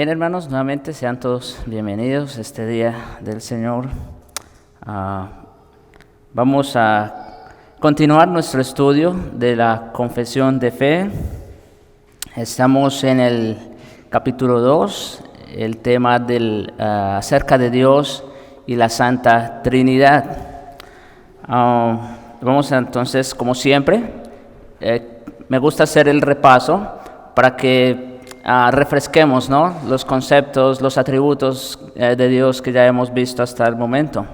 Bien, hermanos, nuevamente sean todos bienvenidos este día del Señor. Vamos a continuar nuestro estudio de la confesión de fe. Estamos en el capítulo 2, el tema acerca de Dios y la Santa Trinidad. Vamos entonces, como siempre, me gusta hacer el repaso para que refresquemos, ¿no?, los conceptos, los atributos de Dios que ya hemos visto hasta el momento.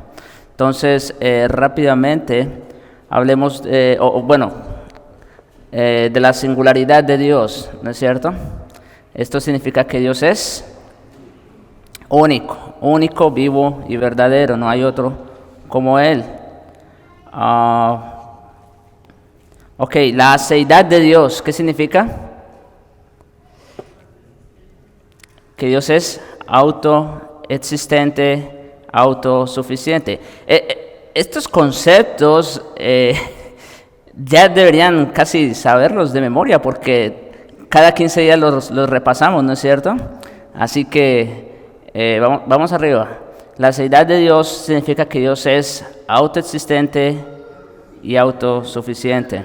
Entonces, rápidamente hablemos de la singularidad de Dios, ¿no es cierto? Esto significa que Dios es único, vivo y verdadero, no hay otro como Él. La aceidad de Dios, ¿qué significa? Que Dios es autoexistente, autosuficiente. Estos conceptos ya deberían casi saberlos de memoria porque cada 15 días los repasamos, ¿no es cierto? Así que vamos arriba. La aceidad de Dios significa que Dios es autoexistente y autosuficiente.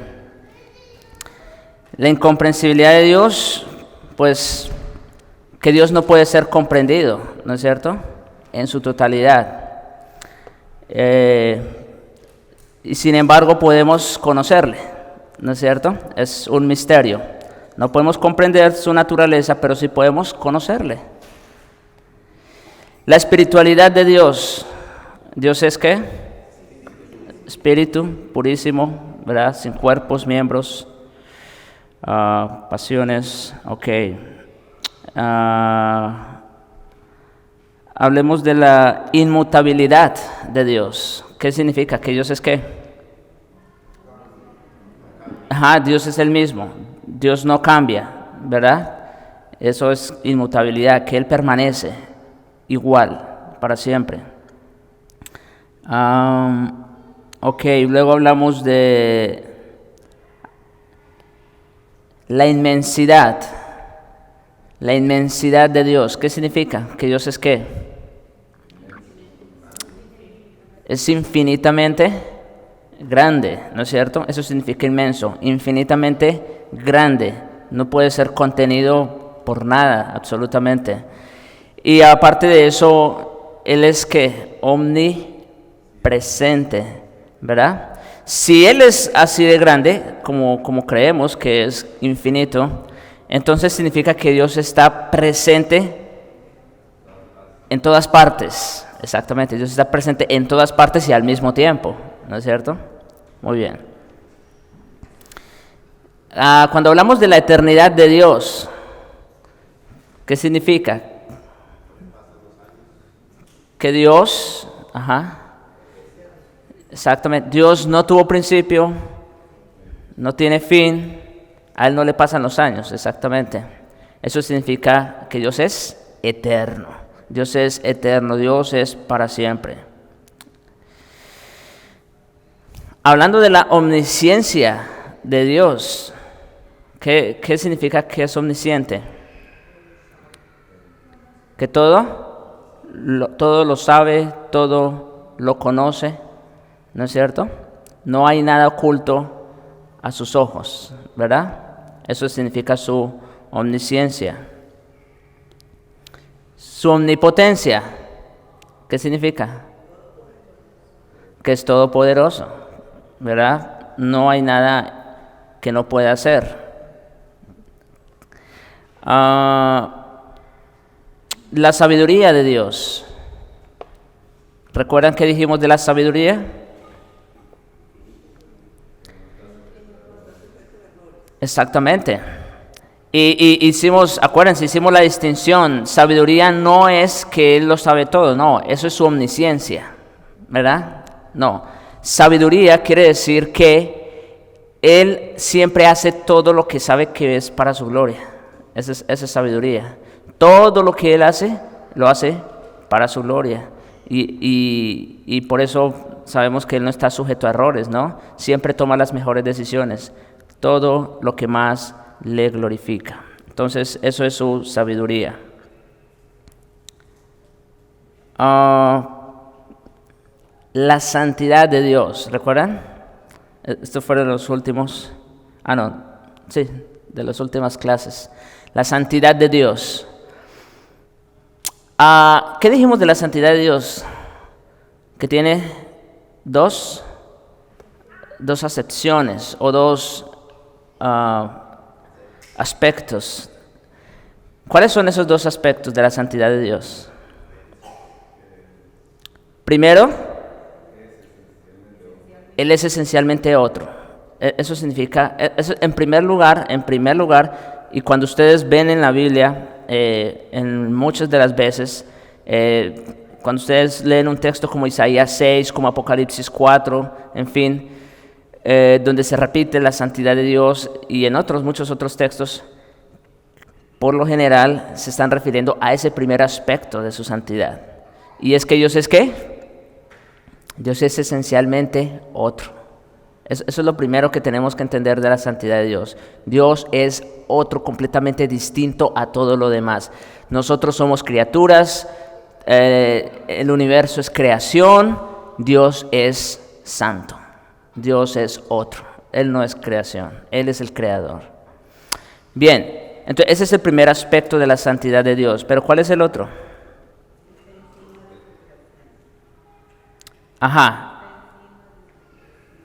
La incomprensibilidad de Dios, pues que Dios no puede ser comprendido, ¿no es cierto?, en su totalidad. Y sin embargo podemos conocerle, ¿no es cierto? Es un misterio. No podemos comprender su naturaleza, pero sí podemos conocerle. La espiritualidad de Dios. ¿Dios es qué? Espíritu purísimo, ¿verdad? Sin cuerpos, miembros, pasiones, hablemos de la inmutabilidad de Dios. ¿Qué significa? ¿Que Dios es qué? Dios es el mismo. Dios no cambia, ¿verdad? Eso es inmutabilidad, que Él permanece igual para siempre. Luego hablamos de la inmensidad. La inmensidad de Dios, ¿qué significa? ¿Que Dios es qué? Es infinitamente grande, ¿no es cierto? Eso significa inmenso, infinitamente grande. No puede ser contenido por nada, absolutamente. Y aparte de eso, Él es ¿qué? Omnipresente, ¿verdad? Si Él es así de grande, como creemos que es infinito, entonces significa que Dios está presente en todas partes. Exactamente, Dios está presente en todas partes y al mismo tiempo, ¿no es cierto? Muy bien. Cuando hablamos de la eternidad de Dios, ¿qué significa? Que Dios, exactamente, Dios no tuvo principio, no tiene fin. A Él no le pasan los años, exactamente. Eso significa que Dios es eterno. Dios es eterno, Dios es para siempre. Hablando de la omnisciencia de Dios, ¿qué significa que es omnisciente? Que todo lo sabe, todo lo conoce, ¿no es cierto? No hay nada oculto a sus ojos, ¿verdad? Eso significa su omnisciencia. Su omnipotencia, ¿qué significa? Que es todopoderoso, ¿verdad? No hay nada que no pueda hacer. La sabiduría de Dios. ¿Recuerdan qué dijimos de la sabiduría? Exactamente. Y hicimos la distinción. Sabiduría no es que Él lo sabe todo, no, eso es su omnisciencia, ¿verdad? No, sabiduría quiere decir que Él siempre hace todo lo que sabe que es para su gloria. Esa es sabiduría. Todo lo que Él hace, lo hace para su gloria. Y por eso sabemos que Él no está sujeto a errores, ¿no? Siempre toma las mejores decisiones. Todo lo que más le glorifica. Entonces, eso es su sabiduría. La santidad de Dios, ¿recuerdan? Esto fue de los últimos, de las últimas clases. La santidad de Dios. ¿Qué dijimos de la santidad de Dios? Que tiene dos acepciones o dos aspectos. ¿Cuáles son esos dos aspectos de la santidad de Dios? Primero, Él es esencialmente otro. Eso significa, en primer lugar, y cuando ustedes ven en la Biblia, en muchas de las veces, cuando ustedes leen un texto como Isaías 6, como Apocalipsis 4, en fin, donde se repite la santidad de Dios, y en muchos otros textos, por lo general se están refiriendo a ese primer aspecto de su santidad. Y es que Dios es ¿qué? Dios es esencialmente otro. Eso es lo primero que tenemos que entender de la santidad de Dios. Dios es otro, completamente distinto a todo lo demás. Nosotros somos criaturas, el universo es creación, Dios es santo. Dios es otro, Él no es creación, Él es el creador. Bien, entonces ese es el primer aspecto de la santidad de Dios, pero ¿cuál es el otro?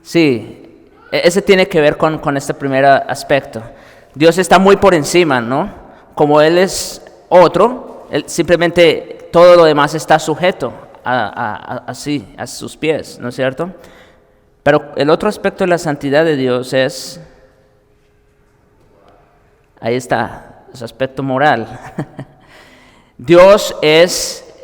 Sí, ese tiene que ver con este primer aspecto. Dios está muy por encima, ¿no? Como Él es otro, simplemente todo lo demás está sujeto a sus pies, ¿no es cierto? Pero el otro aspecto de la santidad de Dios es, ahí está, ese aspecto moral. Dios es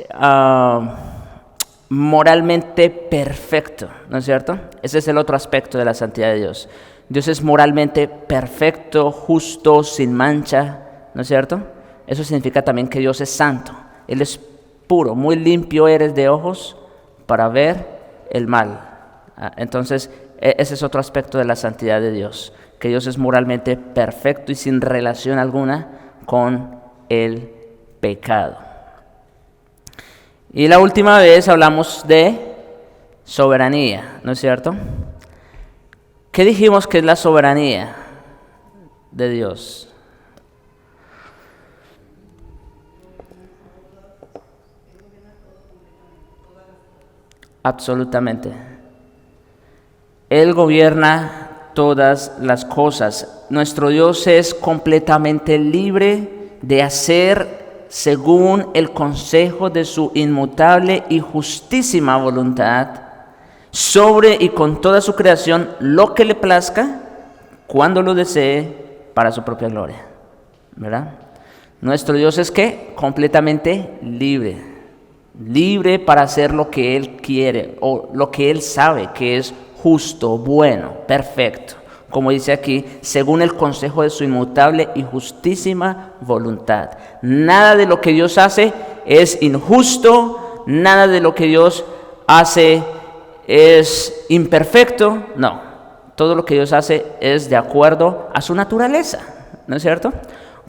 moralmente perfecto, ¿no es cierto? Ese es el otro aspecto de la santidad de Dios. Dios es moralmente perfecto, justo, sin mancha, ¿no es cierto? Eso significa también que Dios es santo. Él es puro, muy limpio eres de ojos para ver el mal. Entonces, ese es otro aspecto de la santidad de Dios, que Dios es moralmente perfecto y sin relación alguna con el pecado. Y la última vez hablamos de soberanía, ¿no es cierto? ¿Qué dijimos que es la soberanía de Dios? Absolutamente. Él gobierna todas las cosas. Nuestro Dios es completamente libre de hacer según el consejo de su inmutable y justísima voluntad sobre y con toda su creación lo que le plazca, cuando lo desee, para su propia gloria, ¿verdad? Nuestro Dios es ¿qué? Completamente libre para hacer lo que Él quiere o lo que Él sabe que es justo, bueno, perfecto, como dice aquí, según el consejo de su inmutable y justísima voluntad. Nada de lo que Dios hace es injusto, nada de lo que Dios hace es imperfecto, no. Todo lo que Dios hace es de acuerdo a su naturaleza, ¿no es cierto?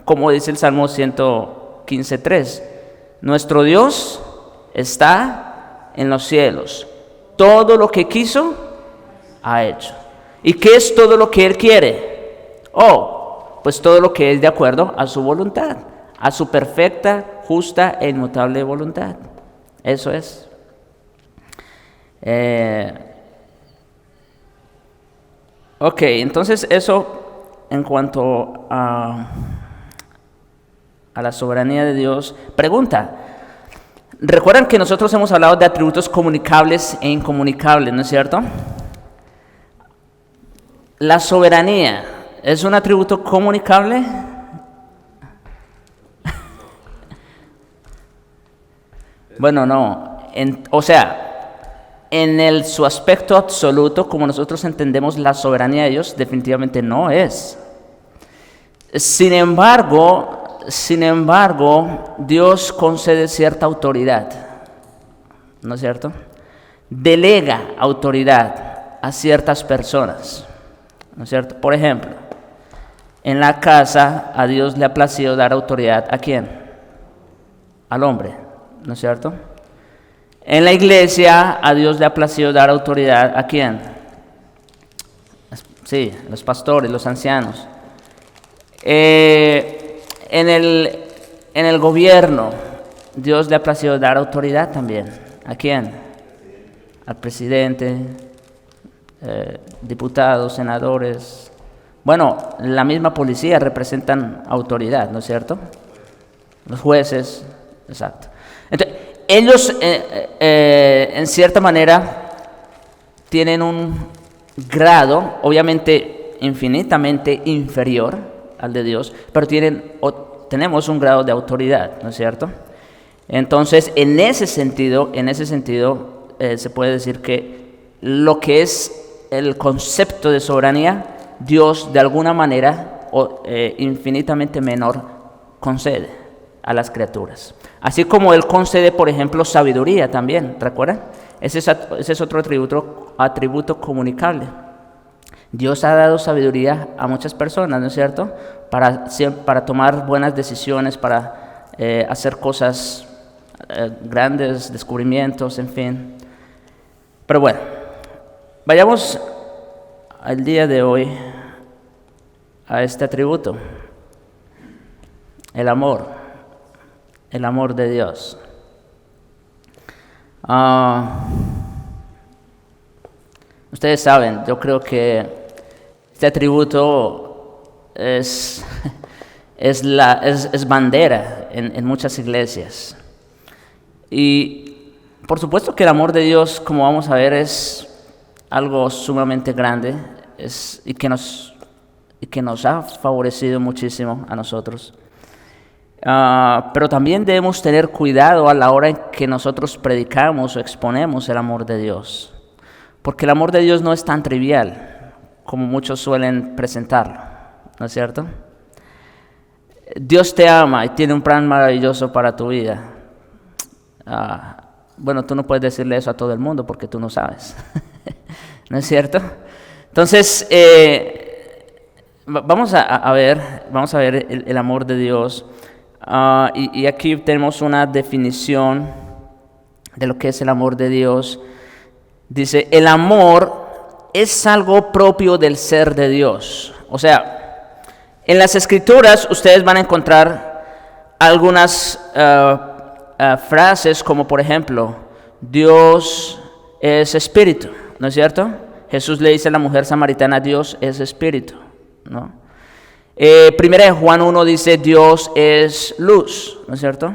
Como dice el Salmo 115:3, nuestro Dios está en los cielos, todo lo que quiso ha hecho. ¿Y qué es todo lo que Él quiere? Pues todo lo que es de acuerdo a su voluntad, a su perfecta, justa e inmutable voluntad. Eso es. Entonces eso en cuanto a la soberanía de Dios. Pregunta, ¿recuerdan que nosotros hemos hablado de atributos comunicables e incomunicables, no es cierto? ¿La soberanía es un atributo comunicable? Bueno, no. En su aspecto absoluto, como nosotros entendemos la soberanía de Dios, definitivamente no es. Sin embargo, Dios concede cierta autoridad, ¿no es cierto? Delega autoridad a ciertas personas, ¿no es cierto? Por ejemplo, en la casa a Dios le ha placido dar autoridad ¿a quién? Al hombre, ¿no es cierto? En la iglesia a Dios le ha placido dar autoridad ¿a quién? Sí, los pastores, los ancianos. En el gobierno Dios le ha placido dar autoridad también. ¿A quién? Al presidente, diputados, senadores. Bueno, la misma policía representan autoridad, ¿no es cierto? Los jueces, exacto. Entonces, ellos en cierta manera tienen un grado, obviamente infinitamente inferior al de Dios, pero tenemos un grado de autoridad, ¿no es cierto? Entonces, en ese sentido, se puede decir que lo que es el concepto de soberanía, Dios de alguna manera infinitamente menor concede a las criaturas. Así como Él concede, por ejemplo, sabiduría también, ¿recuerdan? Ese es otro atributo comunicable. Dios ha dado sabiduría a muchas personas, ¿no es cierto? Para tomar buenas decisiones, para hacer cosas grandes, descubrimientos, en fin. Pero bueno, vayamos al día de hoy a este atributo, el amor de Dios. Ustedes saben, yo creo que este atributo es bandera en muchas iglesias. Y por supuesto que el amor de Dios, como vamos a ver, es algo sumamente grande y que nos ha favorecido muchísimo a nosotros. Pero también debemos tener cuidado a la hora en que nosotros predicamos o exponemos el amor de Dios. Porque el amor de Dios no es tan trivial como muchos suelen presentarlo, ¿no es cierto? Dios te ama y tiene un plan maravilloso para tu vida. Bueno, tú no puedes decirle eso a todo el mundo porque tú no sabes, ¿no es cierto? Entonces, vamos a ver el amor de Dios. Y aquí tenemos una definición de lo que es el amor de Dios. Dice, el amor es algo propio del ser de Dios. O sea, en las Escrituras ustedes van a encontrar algunas frases como, por ejemplo, Dios es espíritu, ¿no es cierto? Jesús le dice a la mujer samaritana, Dios es espíritu, ¿no? Primera de Juan 1 dice, Dios es luz, ¿no es cierto?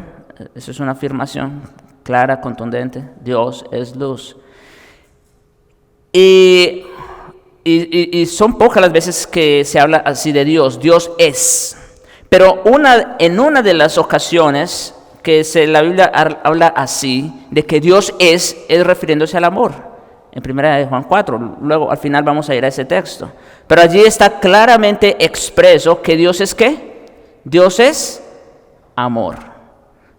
Esa es una afirmación clara, contundente, Dios es luz. Y son pocas las veces que se habla así de Dios, Dios es. Pero en una de las ocasiones que la Biblia habla así, de que Dios es refiriéndose al amor, en 1 de Juan 4, luego al final vamos a ir a ese texto. Pero allí está claramente expreso que Dios es ¿qué? Dios es amor.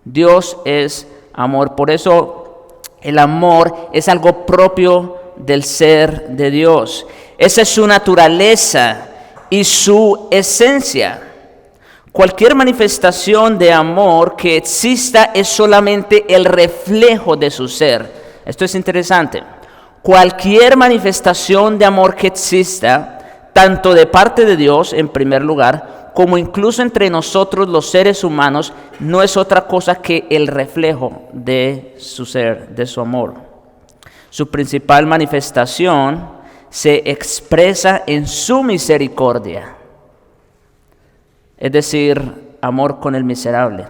Dios es amor, por eso el amor es algo propio del ser de Dios. Esa es su naturaleza y su esencia. Cualquier manifestación de amor que exista es solamente el reflejo de su ser. Esto es interesante. Cualquier manifestación de amor que exista, tanto de parte de Dios en primer lugar, como incluso entre nosotros los seres humanos, no es otra cosa que el reflejo de su ser, de su amor. Su principal manifestación se expresa en su misericordia. Es decir, amor con el miserable.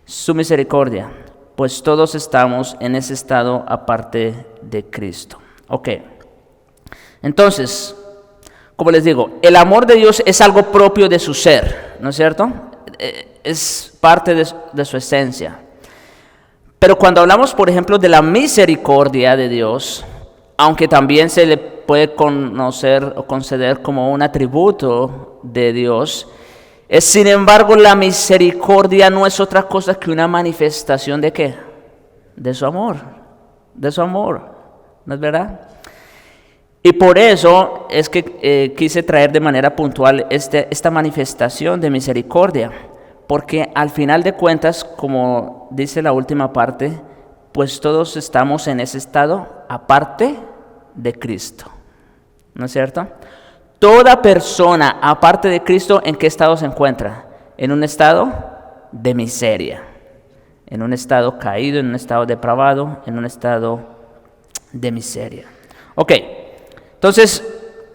Su misericordia, pues todos estamos en ese estado aparte de Cristo. Ok, entonces, como les digo, el amor de Dios es algo propio de su ser, ¿no es cierto? Es parte de su esencia. Pero cuando hablamos, por ejemplo, de la misericordia de Dios, aunque también se le puede conocer o conceder como un atributo de Dios, sin embargo, la misericordia no es otra cosa que una manifestación ¿de qué? De su amor, ¿no es verdad? Y por eso es que quise traer de manera puntual esta manifestación de misericordia, porque al final de cuentas, como dice la última parte, pues todos estamos en ese estado aparte de Cristo. ¿No es cierto? Toda persona aparte de Cristo, ¿en qué estado se encuentra? En un estado de miseria, en un estado caído, en un estado depravado, en un estado de miseria. Ok, entonces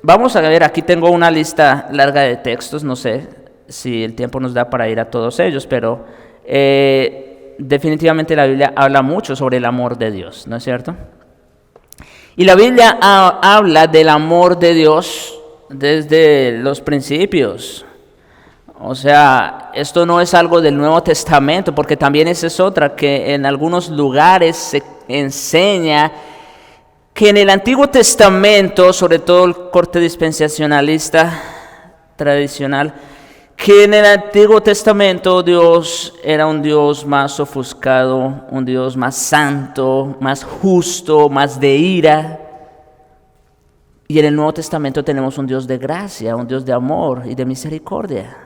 vamos a ver, aquí tengo una lista larga de textos, no sé si el tiempo nos da para ir a todos ellos, pero definitivamente la Biblia habla mucho sobre el amor de Dios, ¿no es cierto? Y la Biblia habla del amor de Dios desde los principios. O sea, esto no es algo del Nuevo Testamento, porque también esa es otra, que en algunos lugares se enseña que en el Antiguo Testamento, sobre todo el corte dispensacionalista tradicional, que en el Antiguo Testamento Dios era un Dios más ofuscado, un Dios más santo, más justo, más de ira. Y en el Nuevo Testamento tenemos un Dios de gracia, un Dios de amor y de misericordia.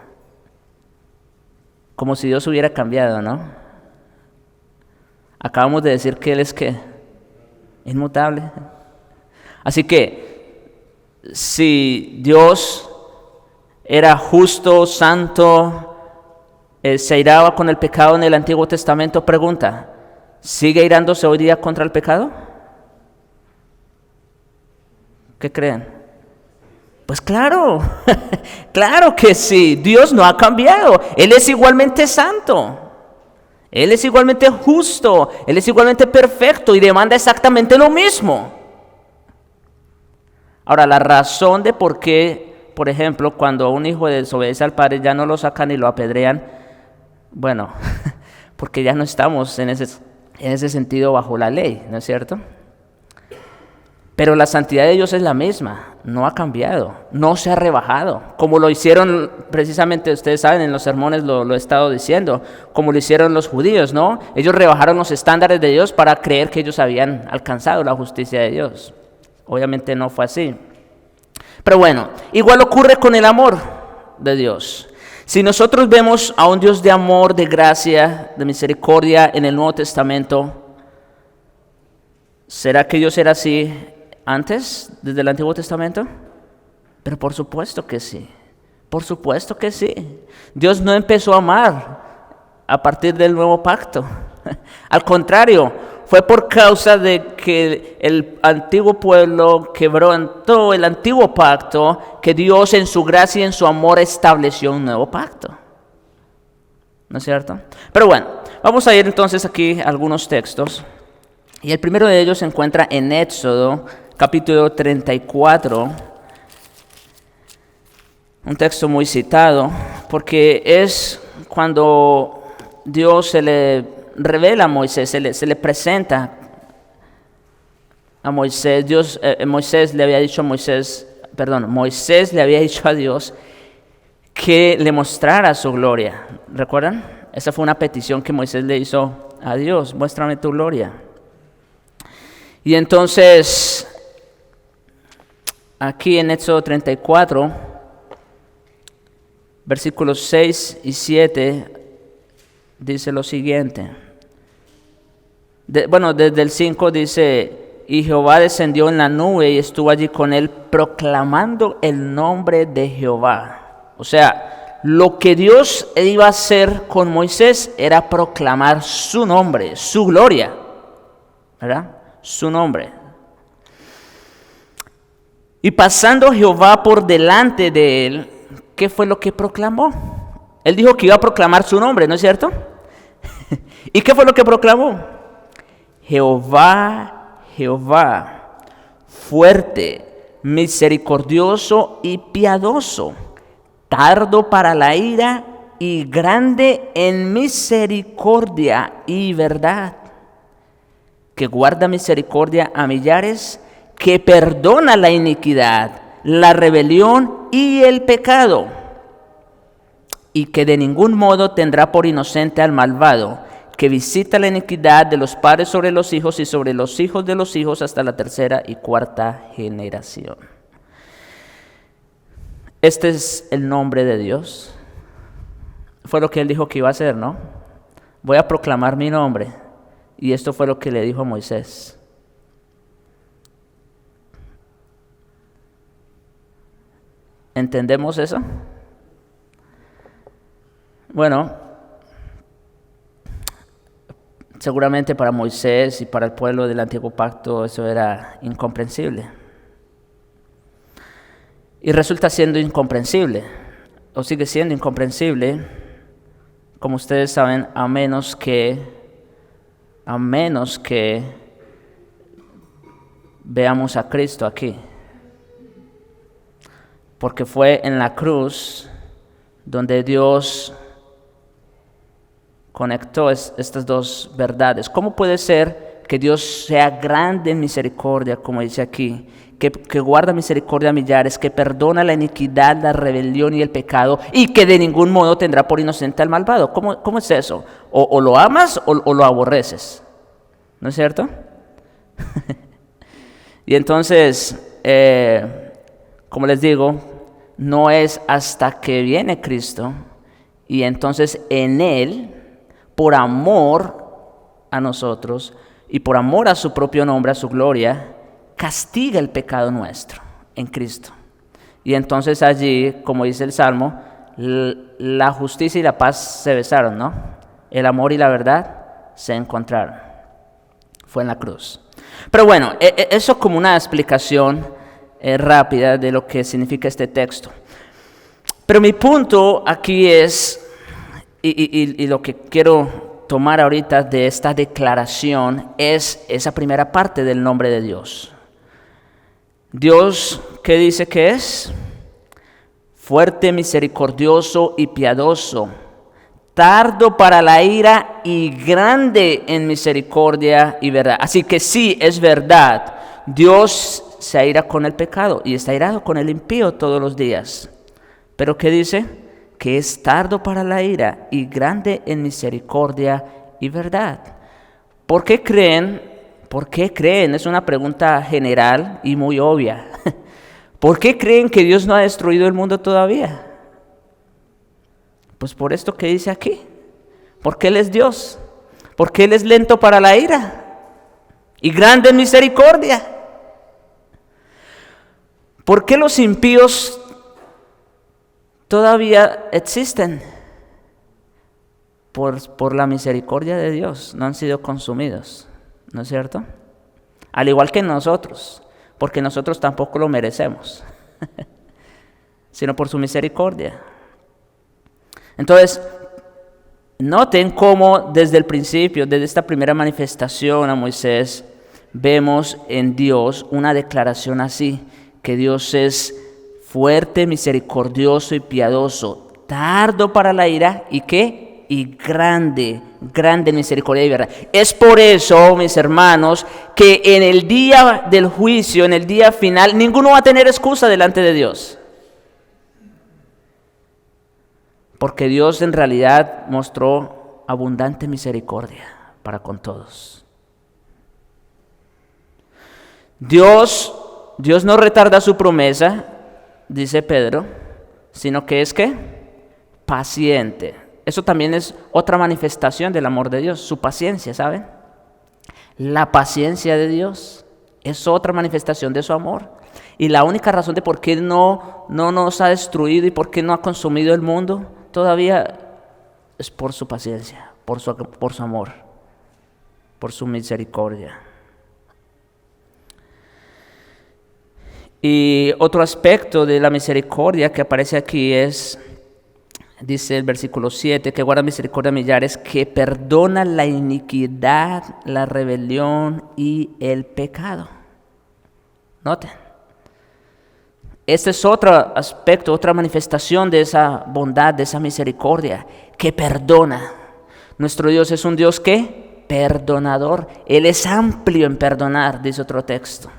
Como si Dios hubiera cambiado, ¿no? Acabamos de decir que Él es ¿qué? Inmutable. Así que, si Dios era justo, santo, se iraba con el pecado en el Antiguo Testamento, pregunta, ¿sigue irándose hoy día contra el pecado? ¿Qué creen? Pues claro, claro que sí, Dios no ha cambiado, Él es igualmente santo, Él es igualmente justo, Él es igualmente perfecto y demanda exactamente lo mismo. Ahora, la razón de por qué, por ejemplo, cuando un hijo desobedece al padre ya no lo sacan y lo apedrean, bueno, porque ya no estamos en ese sentido bajo la ley, ¿no es cierto? Pero la santidad de Dios es la misma, no ha cambiado, no se ha rebajado, como lo hicieron precisamente, ustedes saben, en los sermones lo he estado diciendo, como lo hicieron los judíos, ¿no? Ellos rebajaron los estándares de Dios para creer que ellos habían alcanzado la justicia de Dios. Obviamente no fue así. Pero bueno, igual ocurre con el amor de Dios. Si nosotros vemos a un Dios de amor, de gracia, de misericordia en el Nuevo Testamento, ¿será que Dios era así antes, desde el Antiguo Testamento? Pero por supuesto que sí, por supuesto que sí. Dios no empezó a amar a partir del nuevo pacto. Al contrario, fue por causa de que el antiguo pueblo quebrantó el antiguo pacto que Dios en su gracia y en su amor estableció un nuevo pacto. ¿No es cierto? Pero bueno, vamos a ir entonces aquí a algunos textos. Y el primero de ellos se encuentra en Éxodo, capítulo 34, un texto muy citado, porque es cuando Dios se le revela a Moisés, se le presenta a Moisés. Moisés le había dicho a Dios que le mostrara su gloria. ¿Recuerdan? Esa fue una petición que Moisés le hizo a Dios, muéstrame tu gloria. Y entonces, aquí en Éxodo 34, versículos 6 y 7, dice lo siguiente. Desde el 5 dice, y Jehová descendió en la nube y estuvo allí con él proclamando el nombre de Jehová. O sea, lo que Dios iba a hacer con Moisés era proclamar su nombre, su gloria, ¿verdad? Su nombre. Y pasando Jehová por delante de él, ¿qué fue lo que proclamó? Él dijo que iba a proclamar su nombre, ¿no es cierto? ¿Y qué fue lo que proclamó? Jehová, Jehová, fuerte, misericordioso y piadoso, tardo para la ira y grande en misericordia y verdad, que guarda misericordia a millares, que perdona la iniquidad, la rebelión y el pecado, y que de ningún modo tendrá por inocente al malvado, que visita la iniquidad de los padres sobre los hijos y sobre los hijos de los hijos hasta la tercera y cuarta generación. Este es el nombre de Dios. Fue lo que Él dijo que iba a hacer, ¿no? Voy a proclamar mi nombre. Y esto fue lo que le dijo a Moisés. ¿Entendemos eso? Bueno, seguramente para Moisés y para el pueblo del Antiguo Pacto eso era incomprensible. Y resulta siendo incomprensible, o sigue siendo incomprensible, como ustedes saben, a menos que veamos a Cristo aquí. Porque fue en la cruz donde Dios conectó estas dos verdades. ¿Cómo puede ser que Dios sea grande en misericordia, como dice aquí, que guarda misericordia a millares, que perdona la iniquidad, la rebelión y el pecado, y que de ningún modo tendrá por inocente al malvado? ¿Cómo es eso? O lo amas o lo aborreces, ¿no es cierto? Y entonces, como les digo, no es hasta que viene Cristo, y entonces en Él, por amor a nosotros, y por amor a su propio nombre, a su gloria, castiga el pecado nuestro en Cristo. Y entonces allí, como dice el Salmo, la justicia y la paz se besaron, ¿no? El amor y la verdad se encontraron. Fue en la cruz. Pero bueno, eso como una explicación rápida de lo que significa este texto. Pero mi punto aquí es, y lo que quiero tomar ahorita de esta declaración, es esa primera parte del nombre de Dios. Dios, ¿qué dice que es? Fuerte, misericordioso y piadoso, tardo para la ira y grande en misericordia y verdad. Así que sí, es verdad, Dios se aira con el pecado y está airado con el impío todos los días. ¿Pero qué dice? Que es tardo para la ira y grande en misericordia y verdad. ¿Por qué creen? ¿Por qué creen? Es una pregunta general y muy obvia. ¿Por qué creen que Dios no ha destruido el mundo todavía? Pues por esto que dice aquí. Porque Él es Dios. Porque Él es lento para la ira y grande en misericordia. ¿Por qué los impíos todavía existen? Por la misericordia de Dios, no han sido consumidos, ¿no es cierto? Al igual que nosotros, porque nosotros tampoco lo merecemos, sino por su misericordia. Entonces, noten cómo desde el principio, desde esta primera manifestación a Moisés, vemos en Dios una declaración así, que Dios es fuerte, misericordioso y piadoso, tardo para la ira y ¿qué? Y grande en misericordia y verdad. Es por eso, mis hermanos, que en el día del juicio, en el día final, ninguno va a tener excusa delante de Dios. Porque Dios en realidad mostró abundante misericordia para con todos. Dios no retarda su promesa, dice Pedro, sino que es ¿qué? Paciente. Eso también es otra manifestación del amor de Dios, su paciencia, ¿saben? La paciencia de Dios es otra manifestación de su amor. Y la única razón de por qué no nos ha destruido y por qué no ha consumido el mundo todavía es por su paciencia, por su amor, por su misericordia. Y otro aspecto de la misericordia que aparece aquí es, dice el versículo 7, que guarda misericordia a millares, que perdona la iniquidad, la rebelión y el pecado. Noten. Este es otro aspecto, otra manifestación de esa bondad, de esa misericordia, que perdona. Nuestro Dios es un Dios que perdonador. Él es amplio en perdonar, dice otro texto.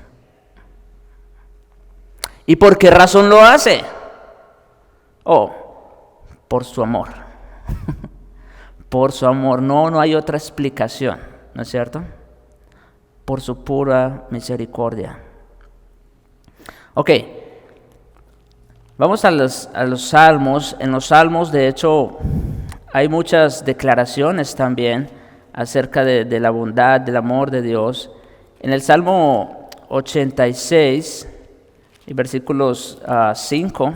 ¿Y por qué razón lo hace? Por su amor. Por su amor. No hay otra explicación, ¿no es cierto? Por su pura misericordia. Ok. Vamos a los salmos. En los salmos, de hecho, hay muchas declaraciones también acerca de la bondad, del amor de Dios. En el Salmo 86, y versículos 5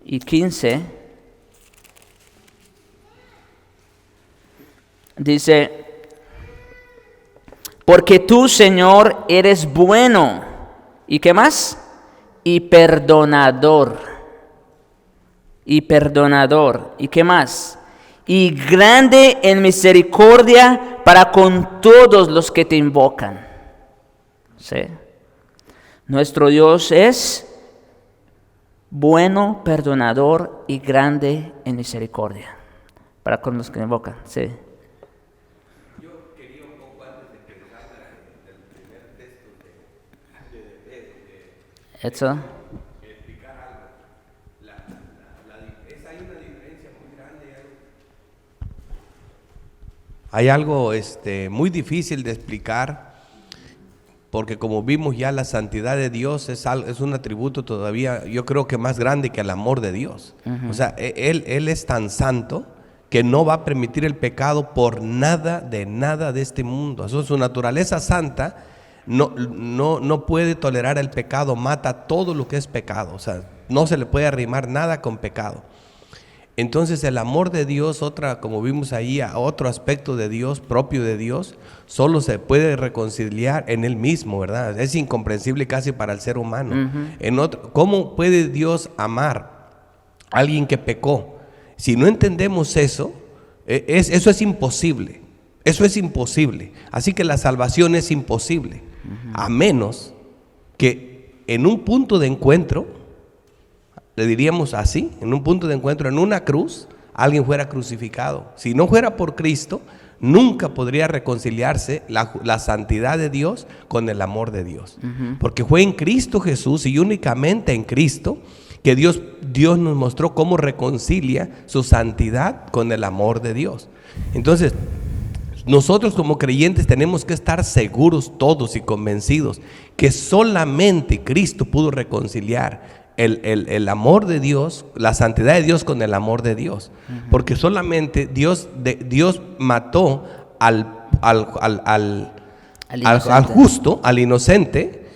y 15, dice: porque tú, Señor, eres bueno. ¿Y qué más? Y perdonador. Y perdonador. ¿Y qué más? Y grande en misericordia para con todos los que te invocan. ¿Sí? Nuestro Dios es bueno, perdonador y grande en misericordia para con los que te invocan. Sí. ¿Eso? Explicar algo. Hay una diferencia muy grande. Hay algo muy difícil de explicar, porque como vimos ya, la santidad de Dios es un atributo todavía, yo creo que más grande que el amor de Dios. O sea, Él es tan santo que no va a permitir el pecado por nada de este mundo. Eso es su naturaleza santa. No puede tolerar el pecado, mata todo lo que es pecado, o sea, no se le puede arrimar nada con pecado. Entonces el amor de Dios, como vimos ahí, otro aspecto de Dios, propio de Dios, solo se puede reconciliar en Él mismo, ¿verdad? Es incomprensible casi para el ser humano. ¿Cómo puede Dios amar a alguien que pecó? Si no entendemos eso, eso es imposible. Eso es imposible. Así que la salvación es imposible. A menos que en un punto de encuentro, le diríamos así, en un punto de encuentro, en una cruz, alguien fuera crucificado. Si no fuera por Cristo, nunca podría reconciliarse la santidad de Dios con el amor de Dios. Porque fue en Cristo Jesús y únicamente en Cristo que Dios nos mostró cómo reconcilia su santidad con el amor de Dios. Entonces, nosotros como creyentes tenemos que estar seguros todos y convencidos que solamente Cristo pudo reconciliar el amor de Dios, la santidad de Dios con el amor de Dios. Porque solamente Dios mató al justo, al inocente,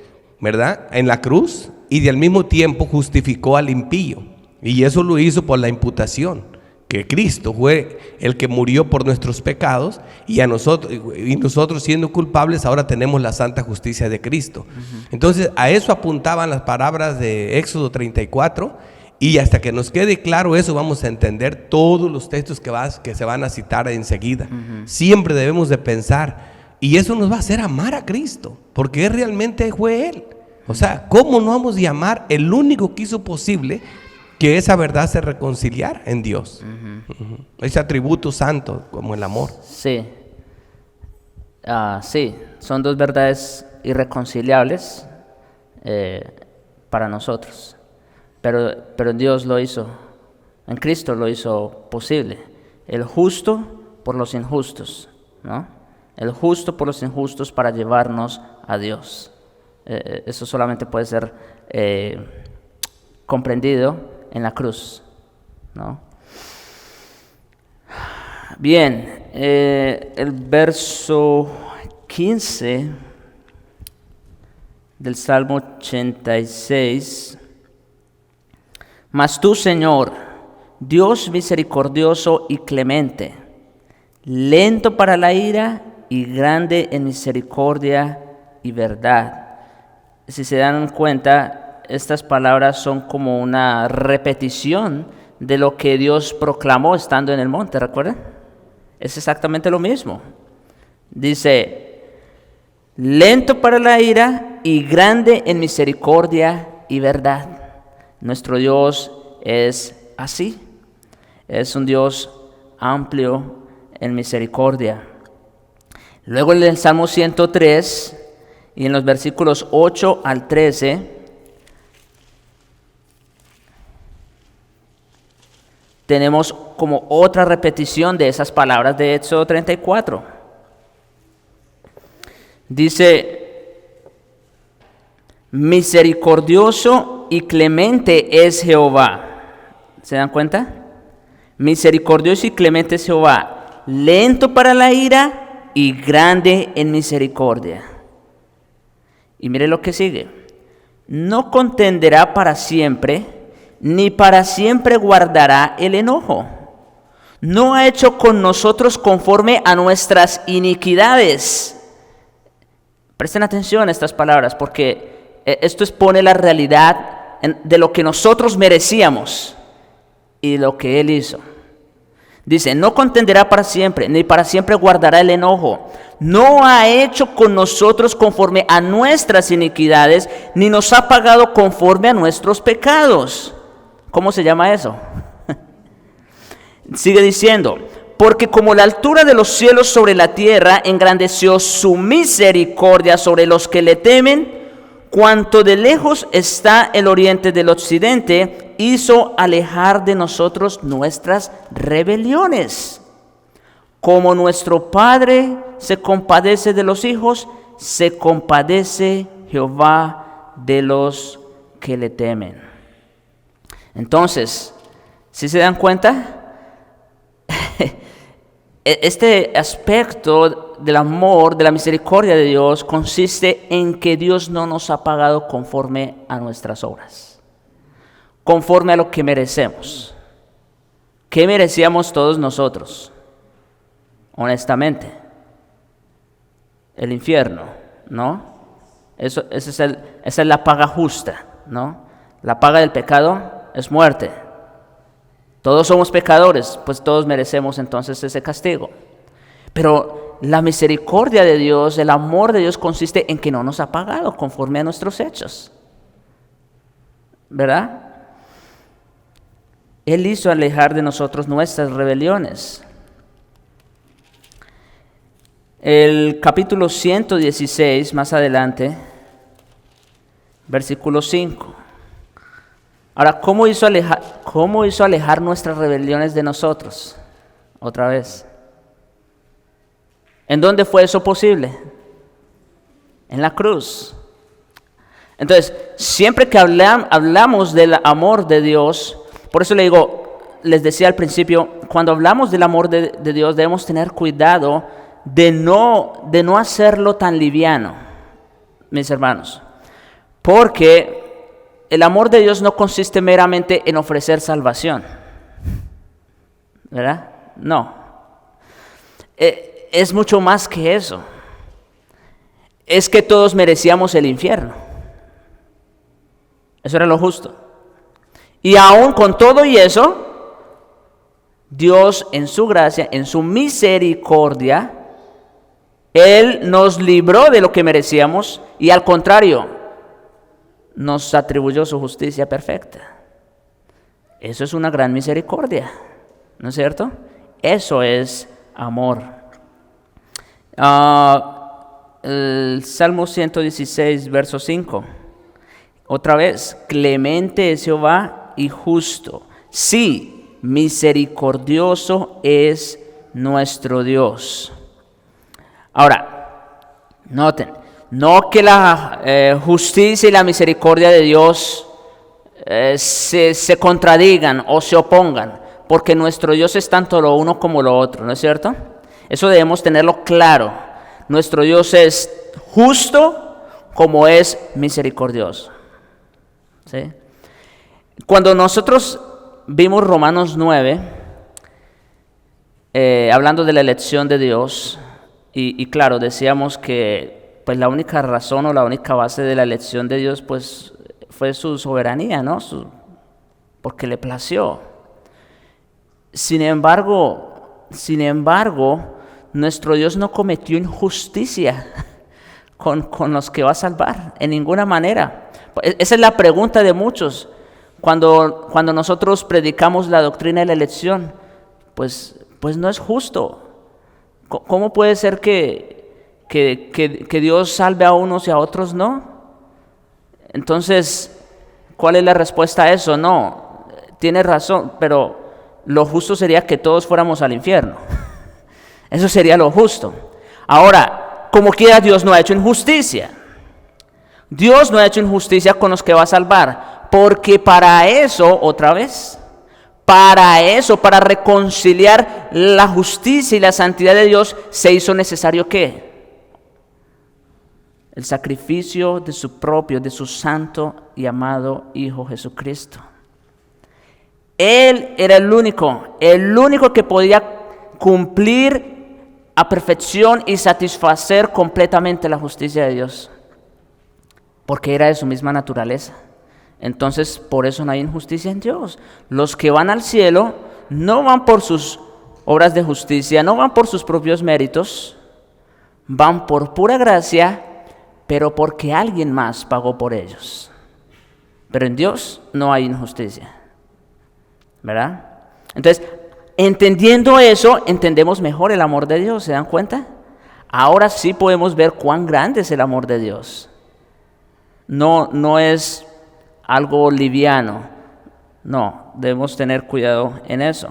¿verdad? En la cruz, y al mismo tiempo justificó al impío. Y eso lo hizo por la imputación, que Cristo fue el que murió por nuestros pecados, y nosotros siendo culpables ahora tenemos la santa justicia de Cristo. Entonces a eso apuntaban las palabras de Éxodo 34, y hasta que nos quede claro eso vamos a entender todos los textos que se van a citar enseguida. Siempre debemos de pensar, y eso nos va a hacer amar a Cristo, porque Él realmente fue Él. O sea, ¿cómo no vamos a amar el único que hizo posible que esa verdad se reconciliara en Dios? Ese atributo santo como el amor. Sí. Sí, son dos verdades irreconciliables para nosotros. Pero Dios lo hizo, en Cristo lo hizo posible. El justo por los injustos, ¿no? El justo por los injustos para llevarnos a Dios. Eso solamente puede ser comprendido en la cruz, ¿no? Bien, el verso 15 del Salmo 86. Mas tú, Señor, Dios misericordioso y clemente, lento para la ira y grande en misericordia y verdad. Si se dan cuenta, estas palabras son como una repetición de lo que Dios proclamó estando en el monte, ¿recuerdan? Es exactamente lo mismo. Dice, lento para la ira y grande en misericordia y verdad. Nuestro Dios es así. Es un Dios amplio en misericordia. Luego en el Salmo 103 y en los versículos 8 al 13, tenemos como otra repetición de esas palabras de Éxodo 34. Dice, misericordioso y clemente es Jehová. ¿Se dan cuenta? Misericordioso y clemente es Jehová, lento para la ira y grande en misericordia. Y mire lo que sigue. No contenderá para siempre, ni para siempre guardará el enojo. No ha hecho con nosotros conforme a nuestras iniquidades. Presten atención a estas palabras, porque esto expone la realidad de lo que nosotros merecíamos y lo que Él hizo. Dice, no contenderá para siempre, ni para siempre guardará el enojo. No ha hecho con nosotros conforme a nuestras iniquidades, ni nos ha pagado conforme a nuestros pecados. ¿Cómo se llama eso? Sigue diciendo, porque como la altura de los cielos sobre la tierra, engrandeció su misericordia sobre los que le temen, cuanto de lejos está el oriente del occidente, hizo alejar de nosotros nuestras rebeliones. Como nuestro Padre se compadece de los hijos, se compadece Jehová de los que le temen. Entonces, ¿sí se dan cuenta? Este aspecto del amor, de la misericordia de Dios, consiste en que Dios no nos ha pagado conforme a nuestras obras, conforme a lo que merecemos. ¿Qué merecíamos todos nosotros? Honestamente, el infierno, ¿no? Esa es la paga justa, ¿no? La paga del pecado es muerte. Todos somos pecadores, pues todos merecemos entonces ese castigo. Pero la misericordia de Dios, el amor de Dios consiste en que no nos ha pagado conforme a nuestros hechos. ¿Verdad? Él hizo alejar de nosotros nuestras rebeliones. El capítulo 116, más adelante, versículo 5. Ahora, ¿cómo hizo alejar nuestras rebeliones de nosotros? Otra vez. ¿En dónde fue eso posible? En la cruz. Entonces, siempre que hablamos del amor de Dios, por eso les decía al principio, cuando hablamos del amor de Dios debemos tener cuidado de no hacerlo tan liviano, mis hermanos. Porque el amor de Dios no consiste meramente en ofrecer salvación, ¿verdad? No. Es mucho más que eso. Es que todos merecíamos el infierno. Eso era lo justo. Y aún con todo y eso, Dios en su gracia, en su misericordia, Él nos libró de lo que merecíamos y al contrario, nos atribuyó su justicia perfecta. Eso es una gran misericordia, ¿no es cierto? Eso es amor. El Salmo 116, verso 5. Otra vez, clemente es Jehová y justo. Sí, misericordioso es nuestro Dios. Ahora, noten, no que la justicia y la misericordia de Dios se contradigan o se opongan, porque nuestro Dios es tanto lo uno como lo otro, ¿no es cierto? Eso debemos tenerlo claro. Nuestro Dios es justo como es misericordioso. ¿Sí? Cuando nosotros vimos Romanos 9, hablando de la elección de Dios, y claro, decíamos que pues la única razón o la única base de la elección de Dios pues fue su soberanía, ¿no? Porque le plació. Sin embargo, nuestro Dios no cometió injusticia con los que va a salvar en ninguna manera. Esa es la pregunta de muchos. Cuando nosotros predicamos la doctrina de la elección, pues no es justo. ¿Cómo puede ser que Dios salve a unos y a otros no? Entonces, ¿cuál es la respuesta a eso? No, tiene razón, pero lo justo sería que todos fuéramos al infierno. Eso sería lo justo. Ahora, como quiera, Dios no ha hecho injusticia. Dios no ha hecho injusticia con los que va a salvar, porque para eso, otra vez, Para eso, para reconciliar la justicia y la santidad de Dios, se hizo necesario ¿qué? El sacrificio de su santo y amado Hijo Jesucristo. Él era el único que podía cumplir a perfección y satisfacer completamente la justicia de Dios, porque era de su misma naturaleza. Entonces, por eso no hay injusticia en Dios. Los que van al cielo no van por sus obras de justicia, no van por sus propios méritos, van por pura gracia, pero porque alguien más pagó por ellos. Pero en Dios no hay injusticia, ¿verdad? Entonces, entendiendo eso, entendemos mejor el amor de Dios, ¿se dan cuenta? Ahora sí podemos ver cuán grande es el amor de Dios. No es algo liviano, no, debemos tener cuidado en eso.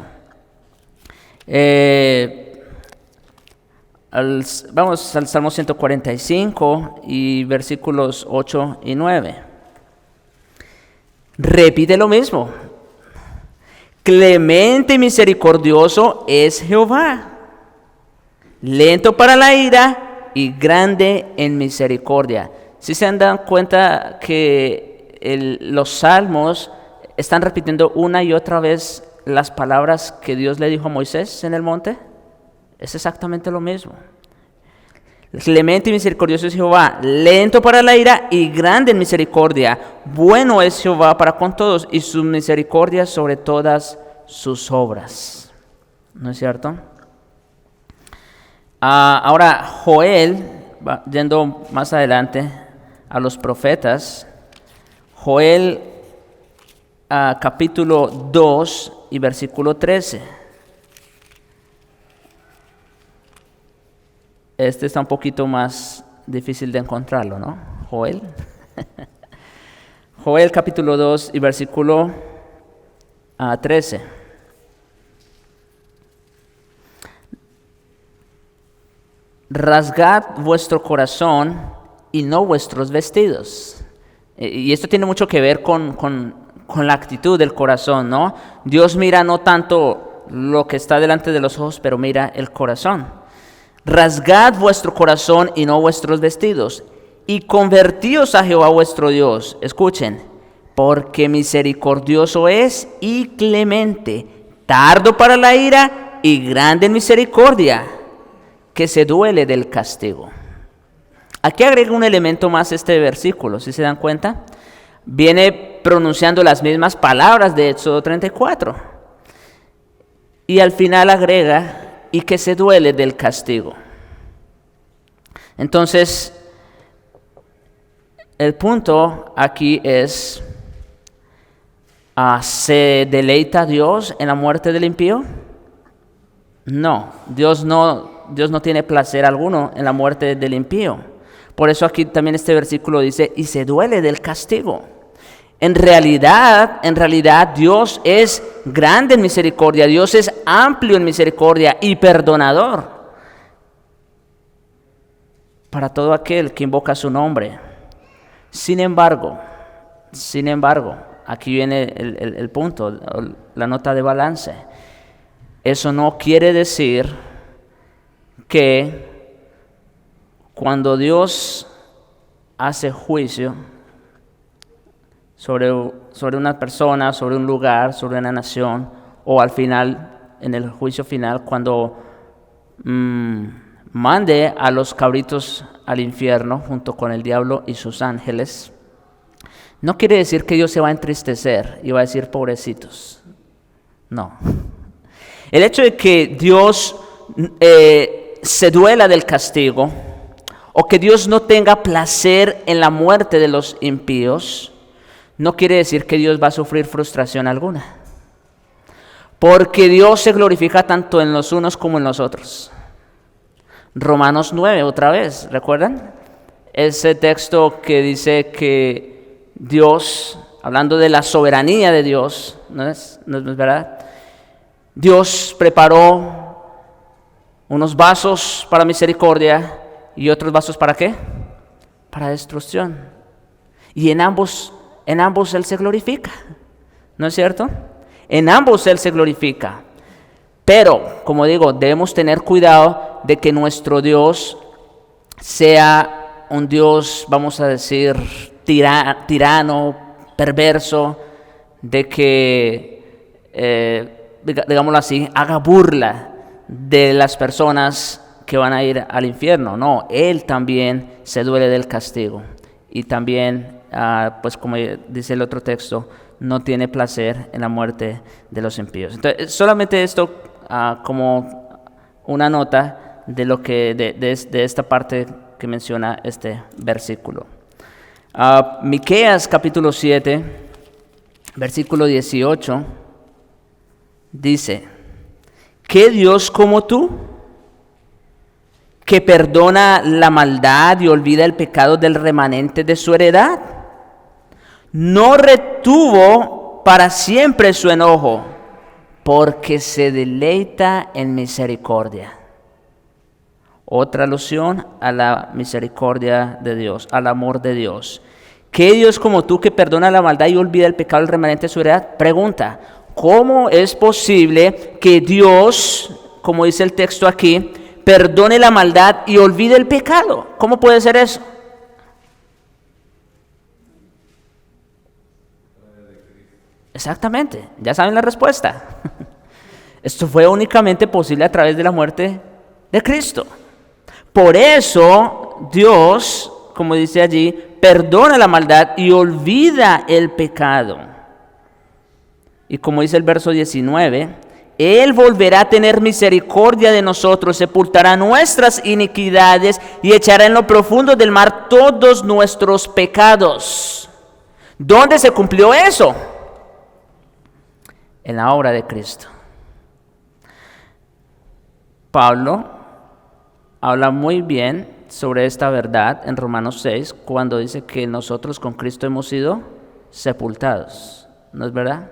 Vamos al Salmo 145 y versículos 8 y 9. Repite lo mismo. Clemente y misericordioso es Jehová, lento para la ira y grande en misericordia. ¿Sí se han dado cuenta que los salmos están repitiendo una y otra vez las palabras que Dios le dijo a Moisés en el monte? Es exactamente lo mismo. Clemente y misericordioso es Jehová, lento para la ira y grande en misericordia. Bueno es Jehová para con todos y su misericordia sobre todas sus obras. ¿No es cierto? Ahora Joel, yendo más adelante a los profetas, Joel capítulo 2 y versículo 13. Este está un poquito más difícil de encontrarlo, ¿no? Joel. Joel capítulo 2 y versículo 13. Rasgad vuestro corazón y no vuestros vestidos. Y esto tiene mucho que ver con la actitud del corazón, ¿no? Dios mira no tanto lo que está delante de los ojos, pero mira el corazón. Rasgad vuestro corazón y no vuestros vestidos, y convertíos a Jehová vuestro Dios. Escuchen, porque misericordioso es y clemente, tardo para la ira y grande en misericordia, que se duele del castigo. Aquí agrega un elemento más este versículo, ¿sí se dan cuenta? Viene pronunciando las mismas palabras de Éxodo 34. Y al final agrega, y que se duele del castigo. Entonces, el punto aquí es, ¿se deleita Dios en la muerte del impío? No, Dios no tiene placer alguno en la muerte del impío. Por eso aquí también este versículo dice, y se duele del castigo. En realidad, Dios es grande en misericordia, Dios es amplio en misericordia y perdonador para todo aquel que invoca su nombre. Sin embargo, aquí viene el punto, la nota de balance. Eso no quiere decir que cuando Dios hace juicio sobre una persona, sobre un lugar, sobre una nación, o al final, en el juicio final, cuando mande a los cabritos al infierno junto con el diablo y sus ángeles, no quiere decir que Dios se va a entristecer y va a decir pobrecitos. No. El hecho de que Dios se duela del castigo, o que Dios no tenga placer en la muerte de los impíos, no quiere decir que Dios va a sufrir frustración alguna. Porque Dios se glorifica tanto en los unos como en los otros. Romanos 9, otra vez, ¿recuerdan? Ese texto que dice que Dios, hablando de la soberanía de Dios, ¿no es verdad? Dios preparó unos vasos para misericordia y otros vasos ¿para qué? Para destrucción. Y en ambos Él se glorifica, ¿no es cierto? En ambos Él se glorifica. Pero, como digo, debemos tener cuidado de que nuestro Dios sea un Dios, vamos a decir, tirano, perverso, de que, digámoslo así, haga burla de las personas que van a ir al infierno. No, Él también se duele del castigo. Y también, pues como dice el otro texto, no tiene placer en la muerte de los impíos. Entonces, solamente esto como una nota de lo que de esta parte que menciona este versículo. Miqueas capítulo 7, versículo 18, dice: ¿qué Dios como tú, que perdona la maldad y olvida el pecado del remanente de su heredad? No retuvo para siempre su enojo, porque se deleita en misericordia. Otra alusión a la misericordia de Dios, al amor de Dios. ¿Qué Dios como tú, que perdona la maldad y olvida el pecado del remanente de su heredad? Pregunta: ¿cómo es posible que Dios, como dice el texto aquí, perdone la maldad y olvide el pecado? ¿Cómo puede ser eso? Exactamente, ya saben la respuesta. Esto fue únicamente posible a través de la muerte de Cristo. Por eso Dios, como dice allí, perdona la maldad y olvida el pecado. Y como dice el verso 19, Él volverá a tener misericordia de nosotros, sepultará nuestras iniquidades y echará en lo profundo del mar todos nuestros pecados. ¿Dónde se cumplió eso? En la obra de Cristo. Pablo habla muy bien sobre esta verdad en Romanos 6, cuando dice que nosotros con Cristo hemos sido sepultados. ¿No es verdad?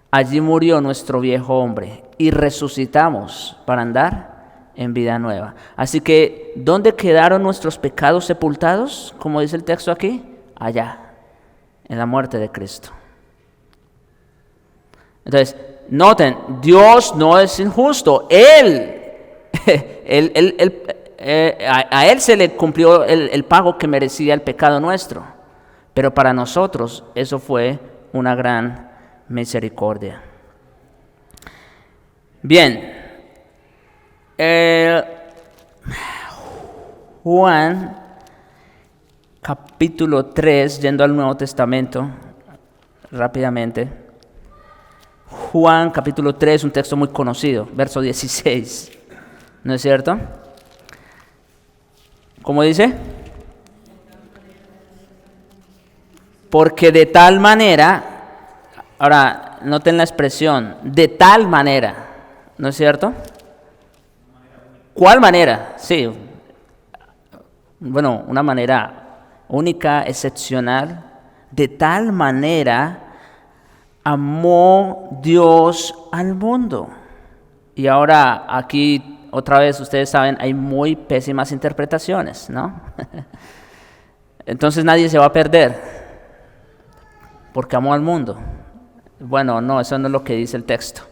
Allí murió nuestro viejo hombre y resucitamos para andar en vida nueva. Así que, ¿dónde quedaron nuestros pecados sepultados? Como dice el texto aquí, allá, en la muerte de Cristo. Entonces, noten, Dios no es injusto. A Él se le cumplió el pago que merecía el pecado nuestro. Pero para nosotros eso fue una gran misericordia. Bien. Juan, capítulo 3, yendo al Nuevo Testamento, rápidamente. Juan capítulo 3, un texto muy conocido, verso 16, ¿no es cierto? ¿Cómo dice? Porque de tal manera, ahora noten la expresión, de tal manera, ¿no es cierto? ¿Cuál manera? Sí, bueno, una manera única, excepcional, de tal manera amó Dios al mundo. Y ahora aquí otra vez ustedes saben, hay muy pésimas interpretaciones, ¿no? Entonces nadie se va a perder porque amó al mundo. Bueno, no, eso no es lo que dice el texto.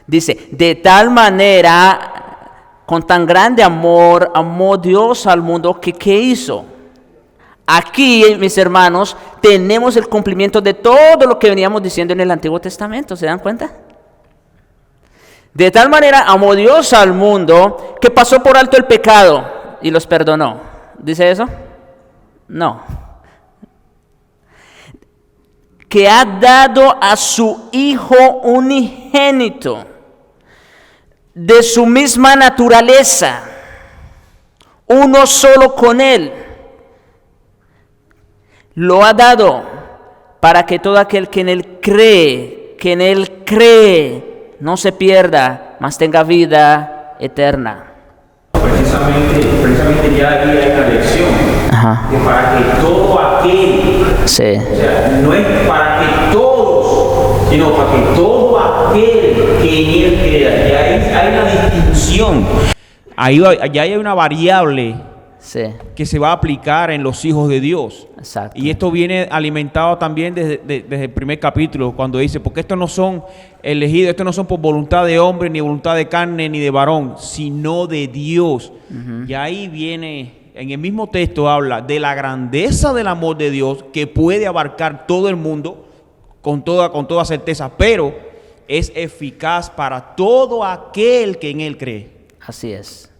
Dice, de tal manera, con tan grande amor, amó Dios al mundo que ¿qué hizo? Aquí, mis hermanos, tenemos el cumplimiento de todo lo que veníamos diciendo en el Antiguo Testamento. ¿Se dan cuenta? De tal manera amó Dios al mundo que pasó por alto el pecado y los perdonó. ¿Dice eso? No. Que ha dado a su Hijo unigénito de su misma naturaleza, uno solo con Él. Lo ha dado para que todo aquel que en Él cree, no se pierda, mas tenga vida eterna. Precisamente ya había una lección. Ajá. Que para que todo aquel, Sí. o sea, no es para que todos, sino para que todo aquel que en Él crea. Ya hay una distinción. Ya hay una variable. Sí. Que se va a aplicar en los hijos de Dios. Exacto. Y esto viene alimentado también desde el primer capítulo, cuando dice, porque estos no son elegidos. Estos no son por voluntad de hombre, ni voluntad de carne, ni de varón, sino de Dios. Y ahí viene, en el mismo texto habla de la grandeza del amor de Dios que puede abarcar todo el mundo con toda certeza, pero es eficaz para todo aquel que en Él cree. Así es.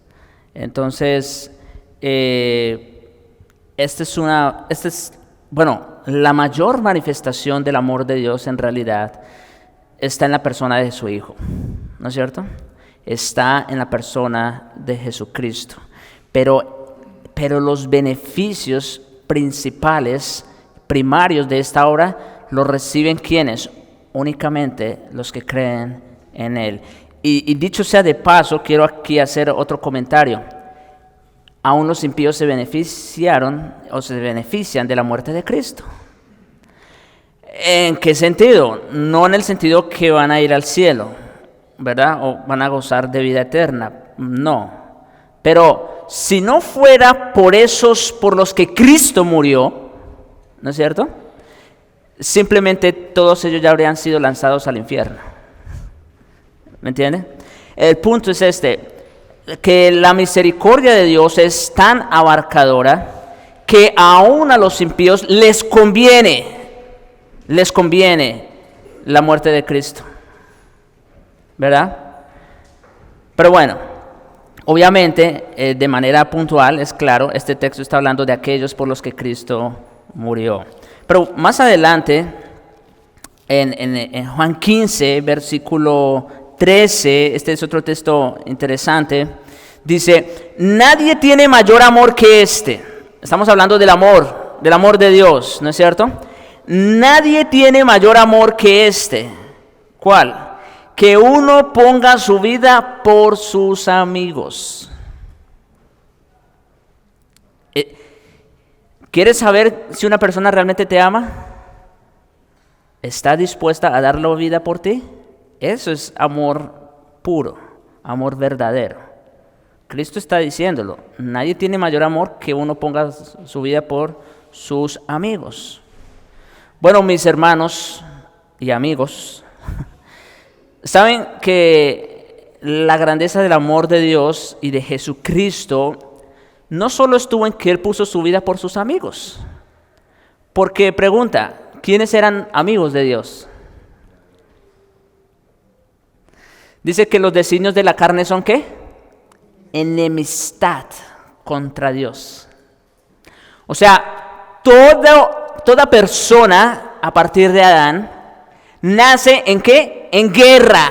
Entonces, la mayor manifestación del amor de Dios en realidad está en la persona de su Hijo, ¿no es cierto? Está en la persona de Jesucristo. Pero los beneficios principales, primarios de esta obra, los reciben ¿quiénes? Únicamente los que creen en Él. Y dicho sea de paso, quiero aquí hacer otro comentario. Aún los impíos se beneficiaron o se benefician de la muerte de Cristo. ¿En qué sentido? No en el sentido que van a ir al cielo, ¿verdad? O van a gozar de vida eterna. No. Pero si no fuera por esos por los que Cristo murió, ¿no es cierto? Simplemente todos ellos ya habrían sido lanzados al infierno. ¿Me entiende? El punto es que la misericordia de Dios es tan abarcadora que aún a los impíos les conviene la muerte de Cristo, ¿verdad? Pero bueno, obviamente, de manera puntual, es claro, este texto está hablando de aquellos por los que Cristo murió. Pero más adelante, en Juan 15, versículo 13, este es otro texto interesante, dice, nadie tiene mayor amor que este. Estamos hablando del amor de Dios, ¿no es cierto? Nadie tiene mayor amor que este. ¿Cuál? Que uno ponga su vida por sus amigos. ¿Quieres saber si una persona realmente te ama? ¿Está dispuesta a dar la vida por ti? Eso es amor puro, amor verdadero. Cristo está diciéndolo. Nadie tiene mayor amor que uno ponga su vida por sus amigos. Bueno, mis hermanos y amigos, saben que la grandeza del amor de Dios y de Jesucristo no solo estuvo en que Él puso su vida por sus amigos. Porque pregunta, ¿quiénes eran amigos de Dios? Dice que los designios de la carne son ¿qué? Enemistad contra Dios. O sea, toda persona a partir de Adán nace ¿en qué? En guerra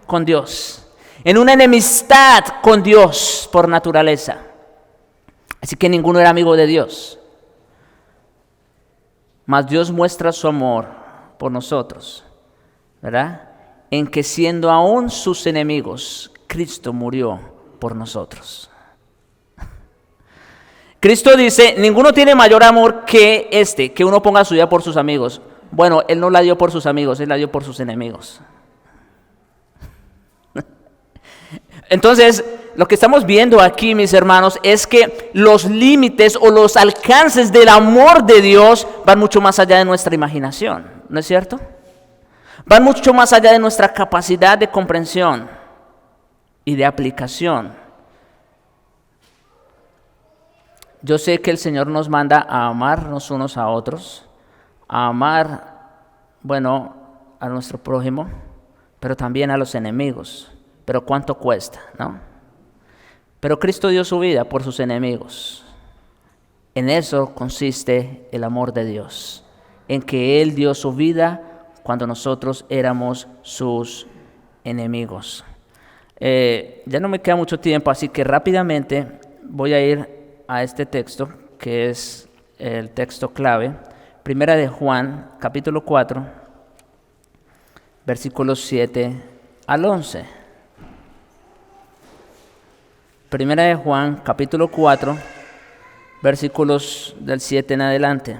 con Dios, en una enemistad con Dios por naturaleza. Así que ninguno era amigo de Dios. Mas Dios muestra su amor por nosotros, ¿verdad? En que siendo aún sus enemigos, Cristo murió por nosotros. Cristo dice, ninguno tiene mayor amor que que uno ponga su vida por sus amigos. Bueno, Él no la dio por sus amigos, Él la dio por sus enemigos. Entonces, lo que estamos viendo aquí, mis hermanos, es que los límites o los alcances del amor de Dios van mucho más allá de nuestra imaginación, ¿no es cierto? Van mucho más allá de nuestra capacidad de comprensión y de aplicación. Yo sé que el Señor nos manda a amarnos unos a otros, a amar, a nuestro prójimo, pero también a los enemigos. Pero ¿cuánto cuesta, no? Pero Cristo dio su vida por sus enemigos. En eso consiste el amor de Dios, en que Él dio su vida cuando nosotros éramos sus enemigos. Ya no me queda mucho tiempo, así que rápidamente voy a ir a este texto, que es el texto clave. Primera de Juan, capítulo 4, versículos 7 al 11. Primera de Juan, capítulo 4, versículos del 7 en adelante.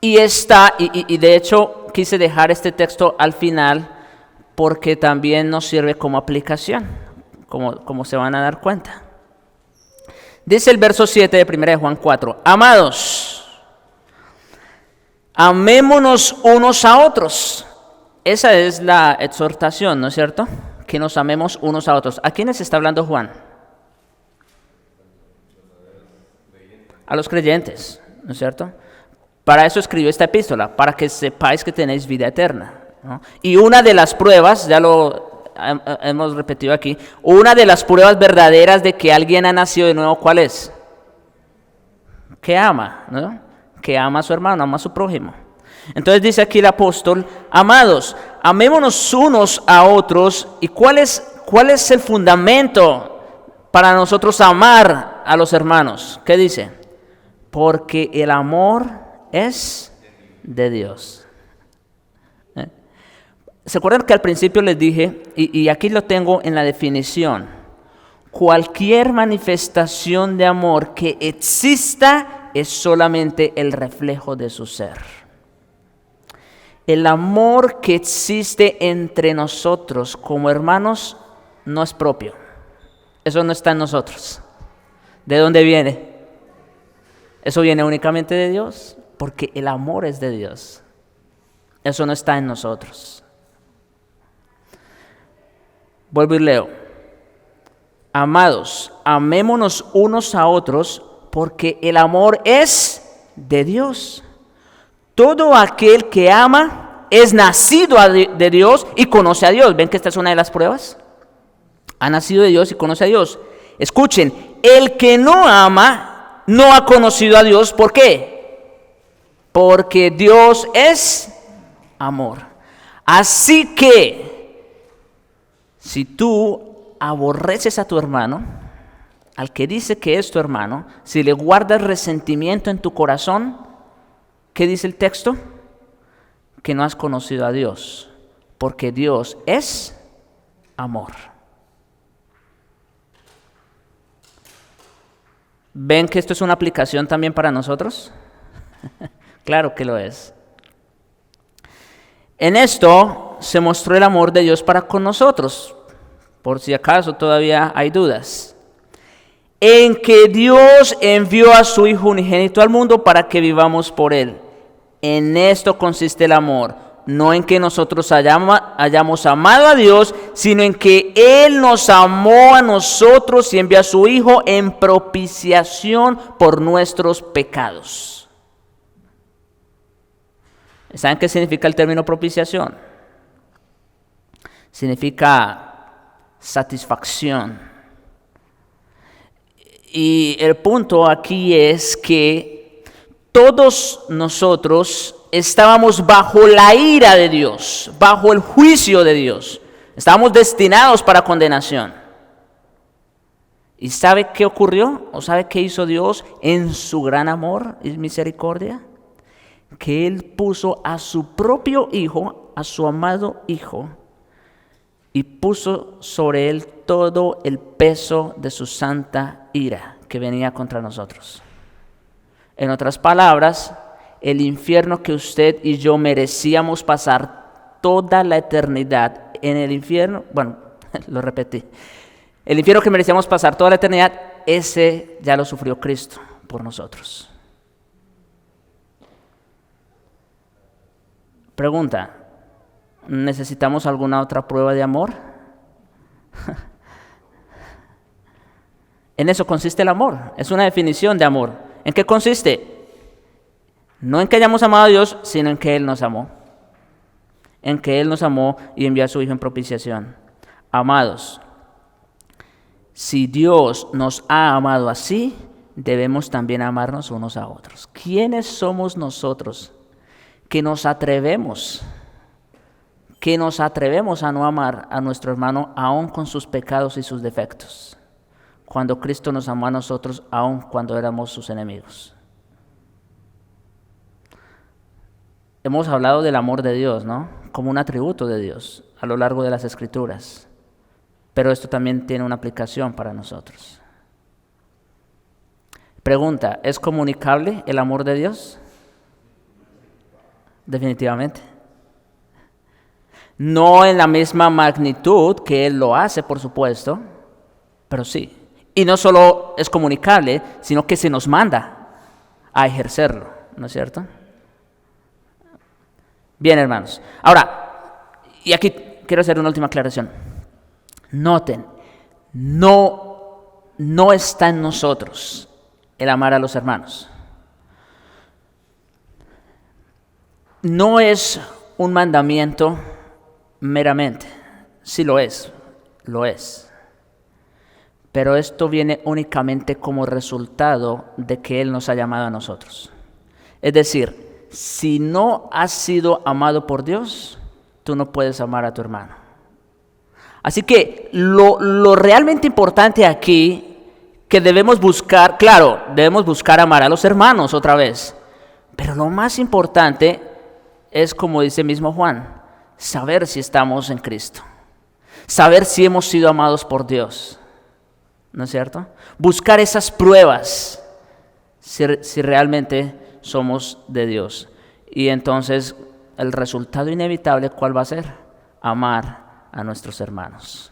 Y de hecho quise dejar este texto al final porque también nos sirve como aplicación, como se van a dar cuenta. Dice el verso 7 de 1 de Juan 4, amados, amémonos unos a otros, esa es la exhortación, ¿no es cierto? Que nos amemos unos a otros. ¿A quiénes está hablando Juan? A los creyentes, ¿no es cierto? Para eso escribió esta epístola, para que sepáis que tenéis vida eterna, ¿no? Y una de las pruebas, ya lo hemos repetido aquí, una de las pruebas verdaderas de que alguien ha nacido de nuevo, ¿cuál es? Que ama, ¿no? Que ama a su hermano, ama a su prójimo. Entonces dice aquí el apóstol, amados, amémonos unos a otros. ¿Y cuál es el fundamento para nosotros amar a los hermanos? ¿Qué dice? Porque el amor es de Dios. ¿Se acuerdan que al principio les dije, y aquí lo tengo en la definición, cualquier manifestación de amor que exista es solamente el reflejo de su ser? El amor que existe entre nosotros como hermanos no es propio. Eso no está en nosotros. ¿De dónde viene? Eso viene únicamente de Dios, porque el amor es de Dios. Eso no está en nosotros. Vuelvo y leo. Amados, amémonos unos a otros, porque el amor es de Dios. Todo aquel que ama es nacido de Dios y conoce a Dios. ¿Ven que esta es una de las pruebas? Ha nacido de Dios y conoce a Dios. Escuchen, el que no ama no ha conocido a Dios. ¿Por qué? Porque Dios es amor. Así que, si tú aborreces a tu hermano, al que dice que es tu hermano, si le guardas resentimiento en tu corazón, ¿qué dice el texto? Que no has conocido a Dios, porque Dios es amor. ¿Ven que esto es una aplicación también para nosotros? Claro que lo es. En esto se mostró el amor de Dios para con nosotros, por si acaso todavía hay dudas. En que Dios envió a su Hijo unigénito al mundo para que vivamos por Él. En esto consiste el amor, no en que nosotros hayamos amado a Dios, sino en que Él nos amó a nosotros y envió a su Hijo en propiciación por nuestros pecados. ¿Saben qué significa el término propiciación? Significa satisfacción. Y el punto aquí es que todos nosotros estábamos bajo la ira de Dios, bajo el juicio de Dios. Estábamos destinados para condenación. ¿Y sabe qué ocurrió? ¿O sabe qué hizo Dios en su gran amor y misericordia? Que Él puso a su propio Hijo, a su amado Hijo, y puso sobre Él todo el peso de su santa ira que venía contra nosotros. En otras palabras, el infierno que usted y yo merecíamos pasar toda la eternidad en el infierno, bueno, lo repetí, el infierno que merecíamos pasar toda la eternidad, ese ya lo sufrió Cristo por nosotros. Pregunta, ¿necesitamos alguna otra prueba de amor? En eso consiste el amor, es una definición de amor. ¿En qué consiste? No en que hayamos amado a Dios, sino en que Él nos amó. En que Él nos amó y envió a su Hijo en propiciación. Amados, si Dios nos ha amado así, debemos también amarnos unos a otros. ¿Quiénes somos nosotros que nos atrevemos a no amar a nuestro hermano aun con sus pecados y sus defectos? Cuando Cristo nos amó a nosotros aun cuando éramos sus enemigos. Hemos hablado del amor de Dios, ¿no? Como un atributo de Dios a lo largo de las Escrituras. Pero esto también tiene una aplicación para nosotros. Pregunta, ¿es comunicable el amor de Dios? Definitivamente. No en la misma magnitud que Él lo hace, por supuesto, pero sí. Y no solo es comunicable, sino que se nos manda a ejercerlo, ¿no es cierto? Bien, hermanos. Ahora, Y aquí quiero hacer una última aclaración. Noten, no está en nosotros el amar a los hermanos. No es un mandamiento meramente. Sí lo es. Pero esto viene únicamente como resultado de que Él nos ha llamado a nosotros. Es decir, si no has sido amado por Dios, tú no puedes amar a tu hermano. Así que lo realmente importante aquí que debemos buscar, claro, debemos buscar amar a los hermanos otra vez. Pero lo más importante es, como dice mismo Juan, saber si estamos en Cristo. Saber si hemos sido amados por Dios. ¿No es cierto? Buscar esas pruebas si realmente somos de Dios. Y entonces el resultado inevitable, ¿cuál va a ser? Amar a nuestros hermanos.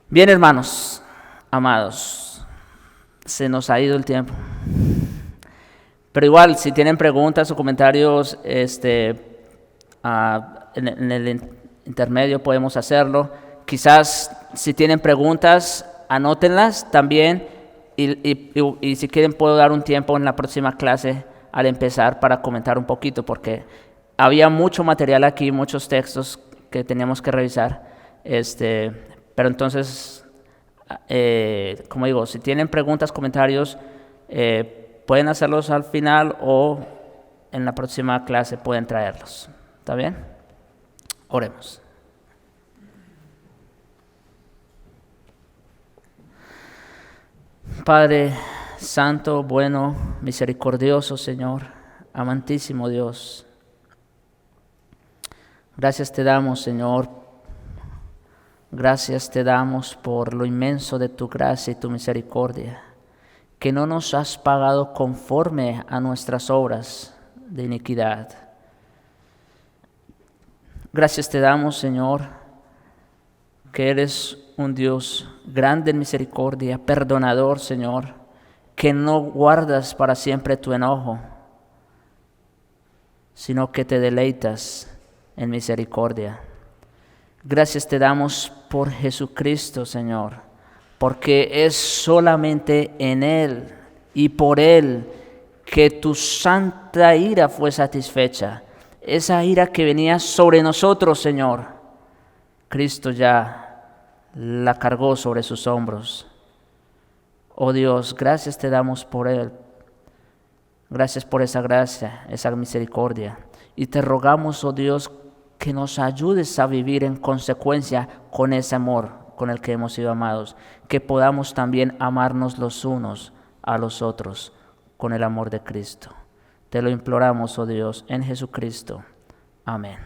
Bien, hermanos, amados, se nos ha ido el tiempo. Pero igual, si tienen preguntas o comentarios en el intermedio podemos hacerlo. Quizás si tienen preguntas, anótenlas también y si quieren puedo dar un tiempo en la próxima clase al empezar para comentar un poquito, porque había mucho material aquí, muchos textos que teníamos que revisar. Pero entonces, como digo, si tienen preguntas, comentarios, pueden hacerlos al final o en la próxima clase pueden traerlos. ¿Está bien? Oremos. Padre santo, bueno, misericordioso Señor, amantísimo Dios. Gracias te damos, Señor. Gracias te damos por lo inmenso de tu gracia y tu misericordia, que no nos has pagado conforme a nuestras obras de iniquidad. Gracias te damos, Señor, que eres un Dios grande en misericordia, perdonador, Señor, que no guardas para siempre tu enojo, sino que te deleitas en misericordia. Gracias te damos por Jesucristo, Señor, porque es solamente en Él y por Él que tu santa ira fue satisfecha. Esa ira que venía sobre nosotros, Señor, Cristo ya la cargó sobre sus hombros. Oh Dios, gracias te damos por Él. Gracias por esa gracia, esa misericordia. Y te rogamos, oh Dios, que nos ayudes a vivir en consecuencia con ese amor con el que hemos sido amados. Que podamos también amarnos los unos a los otros con el amor de Cristo. Te lo imploramos, oh Dios, en Jesucristo. Amén.